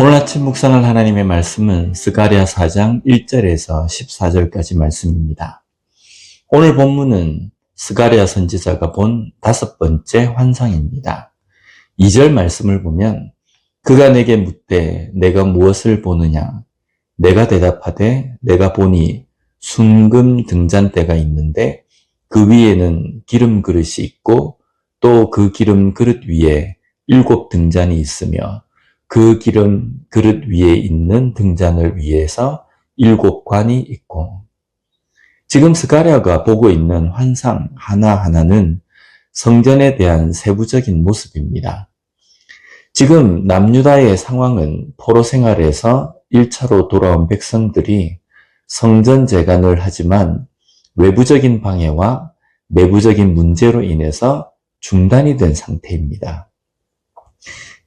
오늘 아침 묵상할 하나님의 말씀은 스가랴 4장 1절에서 14절까지 말씀입니다. 오늘 본문은 스가랴 선지자가 본 5번째 환상입니다. 2절 말씀을 보면 그가 내게 묻되 내가 무엇을 보느냐? 내가 대답하되 내가 보니 순금 등잔대가 있는데 그 위에는 기름 그릇이 있고 또 그 기름 그릇 위에 7 등잔이 있으며 그 기름 그릇 위에 있는 등잔을 위해서 7 관이 있고. 지금 스가랴가 보고 있는 환상 하나하나는 성전에 대한 세부적인 모습입니다. 지금 남유다의 상황은 포로 생활에서 1차로 돌아온 백성들이 성전 재건을 하지만 외부적인 방해와 내부적인 문제로 인해서 중단이 된 상태입니다.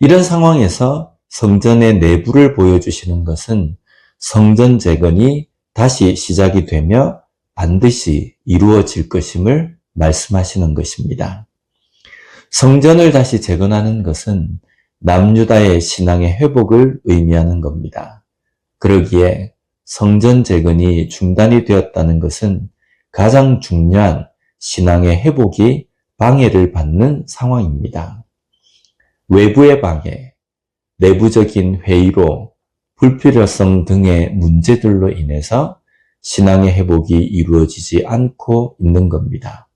이런 상황에서 성전의 내부를 보여주시는 것은 성전 재건이 다시 시작이 되며 반드시 이루어질 것임을 말씀하시는 것입니다. 성전을 다시 재건하는 것은 남유다의 신앙의 회복을 의미하는 겁니다. 그러기에 성전 재건이 중단이 되었다는 것은 가장 중요한 신앙의 회복이 방해를 받는 상황입니다. 외부의 방해, 내부적인 회의로 불필요성 등의 문제들로 인해서 신앙의 회복이 이루어지지 않고 있는 겁니다.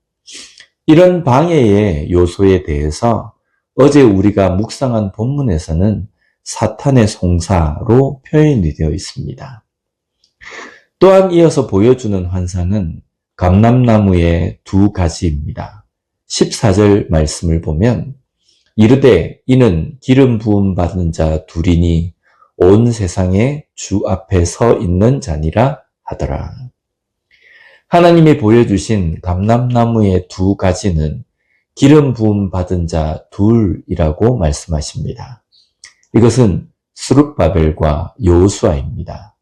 이런 방해의 요소에 대해서 어제 우리가 묵상한 본문에서는 사탄의 송사로 표현이 되어 있습니다. 또한 이어서 보여주는 환상은 감람나무의 2 가지입니다. 14절 말씀을 보면 이르되 이는 기름 부음 받은 자 둘이니 온 세상에 주 앞에 서 있는 자니라 하더라. 하나님이 보여주신 감람나무의 2 가지는 기름 부음 받은 자 둘이라고 말씀하십니다. 이것은 스룹바벨과 여호수아입니다.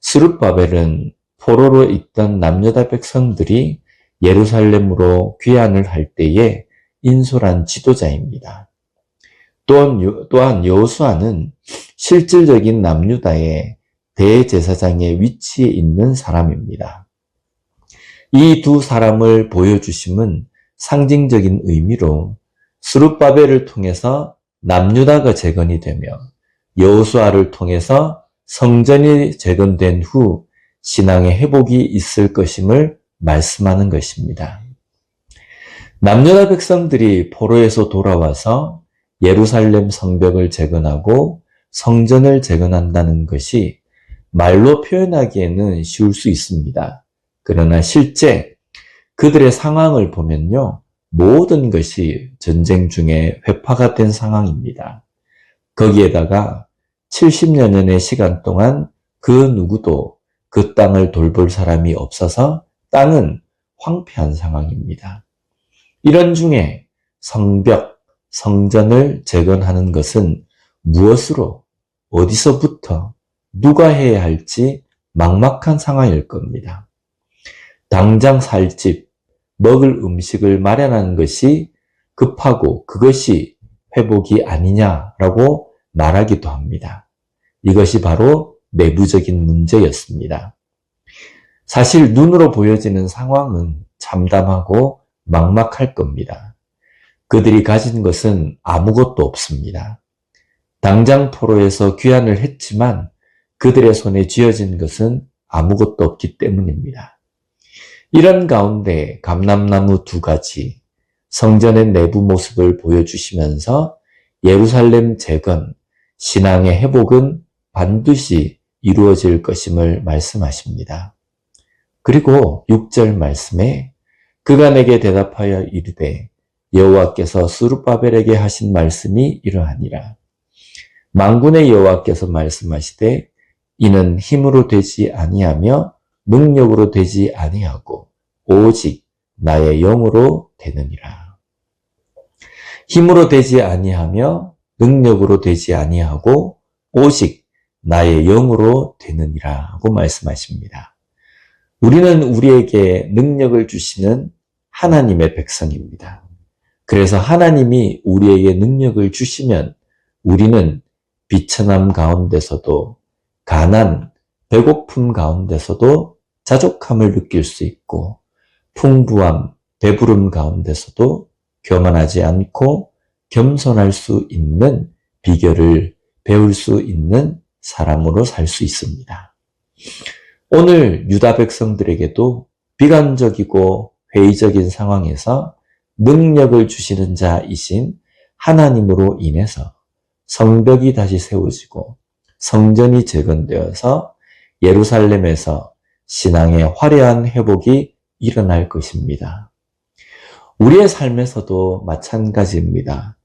스룹바벨은 포로로 있던 남유다 백성들이 예루살렘으로 귀환을 할 때에 인솔한 지도자입니다. 또한 여호수아는 실질적인 남유다의 대제사장의 위치에 있는 사람입니다. 이 2 사람을 보여주심은 상징적인 의미로 스룹바벨을 통해서 남유다가 재건이 되며 여호수아를 통해서 성전이 재건된 후 신앙의 회복이 있을 것임을 말씀하는 것입니다. 남유다 백성들이 포로에서 돌아와서 예루살렘 성벽을 재건하고 성전을 재건한다는 것이 말로 표현하기에는 쉬울 수 있습니다. 그러나 실제 그들의 상황을 보면요, 모든 것이 전쟁 중에 회파가 된 상황입니다. 거기에다가 70여 년의 시간 동안 그 누구도 그 땅을 돌볼 사람이 없어서 땅은 황폐한 상황입니다. 이런 중에 성벽, 성전을 재건하는 것은 무엇으로, 어디서부터, 누가 해야 할지 막막한 상황일 겁니다. 당장 살 집, 먹을 음식을 마련하는 것이 급하고 그것이 회복이 아니냐라고 말하기도 합니다. 이것이 바로 내부적인 문제였습니다. 사실 눈으로 보여지는 상황은 참담하고 막막할 겁니다. 그들이 가진 것은 아무것도 없습니다. 당장 포로에서 귀환을 했지만 그들의 손에 쥐어진 것은 아무것도 없기 때문입니다. 이런 가운데 감람나무 2 가지, 성전의 내부 모습을 보여주시면서 예루살렘 재건, 신앙의 회복은 반드시 이루어질 것임을 말씀하십니다. 그리고 6절 말씀에 그가 내게 대답하여 이르되 여호와께서 스룹바벨에게 하신 말씀이 이러하니라. 만군의 여호와께서 말씀하시되 이는 힘으로 되지 아니하며 능력으로 되지 아니하고 오직 나의 영으로 되느니라. 힘으로 되지 아니하며 능력으로 되지 아니하고 오직 나의 영으로 되느니라고 말씀하십니다. 우리는 우리에게 능력을 주시는 하나님의 백성입니다. 그래서 하나님이 우리에게 능력을 주시면 우리는 비천함 가운데서도 가난, 배고픔 가운데서도 자족함을 느낄 수 있고 풍부함, 배부름 가운데서도 교만하지 않고 겸손할 수 있는 비결을 배울 수 있는 사람으로 살 수 있습니다. 오늘 유다 백성들에게도 비관적이고 회의적인 상황에서 능력을 주시는 자이신 하나님으로 인해서 성벽이 다시 세워지고 성전이 재건되어서 예루살렘에서 신앙의 화려한 회복이 일어날 것입니다. 우리의 삶에서도 마찬가지입니다.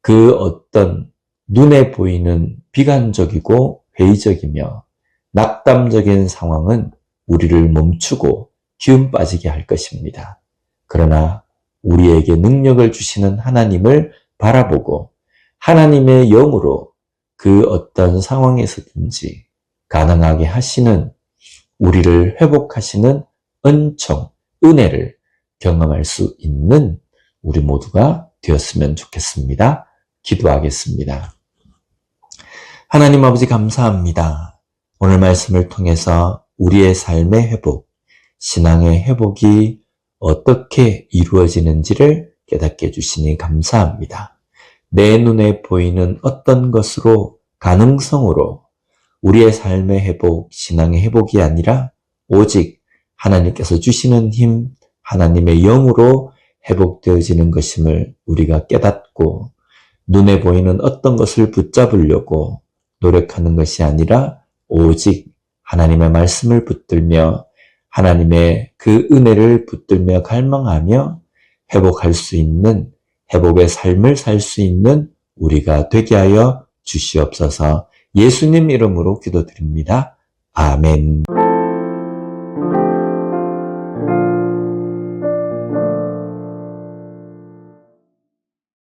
그 어떤 눈에 보이는 비관적이고 회의적이며 낙담적인 상황은 우리를 멈추고 기운 빠지게 할 것입니다. 그러나 우리에게 능력을 주시는 하나님을 바라보고 하나님의 영으로 그 어떤 상황에서든지 가능하게 하시는 우리를 회복하시는 은총, 은혜를 경험할 수 있는 우리 모두가 되었으면 좋겠습니다. 기도하겠습니다. 하나님 아버지 감사합니다. 오늘 말씀을 통해서 우리의 삶의 회복, 신앙의 회복이 어떻게 이루어지는지를 깨닫게 해주시니 감사합니다. 내 눈에 보이는 어떤 것으로 가능성으로 우리의 삶의 회복, 신앙의 회복이 아니라 오직 하나님께서 주시는 힘, 하나님의 영으로 회복되어지는 것임을 우리가 깨닫고 눈에 보이는 어떤 것을 붙잡으려고 노력하는 것이 아니라 오직 하나님의 말씀을 붙들며 하나님의 그 은혜를 붙들며 갈망하며 회복할 수 있는 회복의 삶을 살 수 있는 우리가 되게 하여 주시옵소서. 예수님 이름으로 기도드립니다. 아멘.